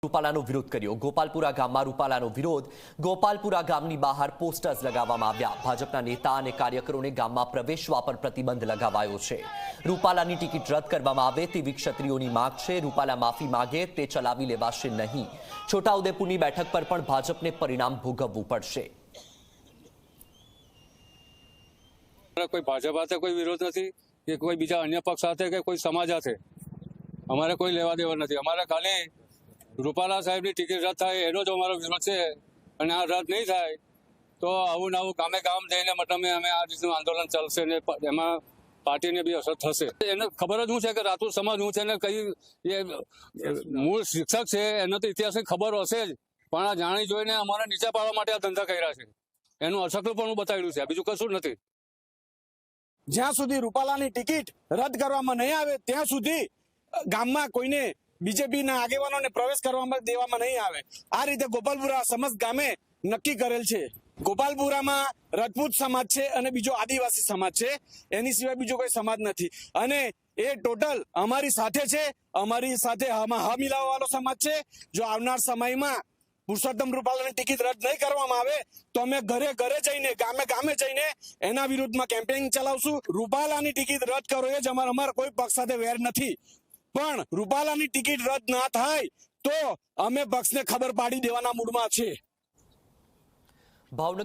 રૂપાલાનો વિરોધ કર્યો। ગોપાલપુરા ગામમાં રૂપાલાનો વિરોધ। ગોપાલપુરા ગામની બહાર પોસ્ટર્સ લગાવવામાં આવ્યા। ભાજપના નેતા અને કાર્યકરોને ગામમાં પ્રવેશવા પર પ્રતિબંધ લગાવાયો છે। રૂપાલાની ટિકિટ રદ કરવામાં આવે તેવી ક્ષત્રિયોની માંગ છે। રૂપાલા માફી માંગે તે ચલાવી લેવાશે નહીં। છોટાઉદેપુરની બેઠક પર પણ ભાજપને પરિણામ ભોગવવું પડશે। कोई भाजपा સાથે કોઈ વિરોધ નથી કે કોઈ બીજા અન્ય પક્ષ સાથે કે કોઈ સમાજ સાથે અમારે કોઈ લેવા દેવા નથી। અમારે ખાલી રૂપાલા સાહેબની ટિકિટ રદ થાય એનો જ અમારો વિરોધ છે અને આ રદ નહીં થાય તો આવું નવું ગામે ગામ જઈને મતલબ અમે આ રીતનું આંદોલન ચાલશે ને એમાં પાર્ટીને બી અસર થશે। એને ખબર જ શું છે કે રાઠોડ સમાજ શું છે ને કઈ એ મૂળ શિક્ષક છે એનો તો ઇતિહાસની ખબર હશે જ પણ આ જાણી જોઈને અમારે નીચે પાડવા માટે આ ધંધા કર્યા છે। એનું અસકલું પણ બતાવ્યું છે, બીજું કશું નથી। જ્યાં સુધી રૂપાલાની ટિકિટ રદ કરવામાં નહીં આવે ત્યાં સુધી ગામમાં કોઈને બીજેપીના આગેવાનોને પ્રવેશ કરવામાં દેવામાં નહીં આવે। આ રીતે ગોપાલપુરા સમસ્ત ગામે નક્કી કરેલ છે। ગોપાલપુરામાં રજપૂત સમાજ છે અને બીજો આદિવાસી સમાજ છે, એની સિવાય બીજો કોઈ સમાજ નથી અને એ ટોટલ અમારી સાથે છે। અમારી સાથે હા મિલાવવાવાળો સમાજ છે। જો આવનાર સમયમાં પુરુષોત્તમ રૂપાલાની ટિકિટ રદ નહીં કરવામાં આવે તો અમે ઘરે ઘરે જઈને ગામે ગામે જઈને એના વિરુદ્ધમાં કેમ્પેનિંગ ચલાવશું। રૂપાલાની ટિકિટ રદ કરો એ જ અમારા કોઈ પક્ષ સાથે વેર નથી, પણ રૂપાલાની ટિકિટ રદ ના થાય તો અમે પક્ષને ખબર પાડી દેવાના મૂડમાં છે।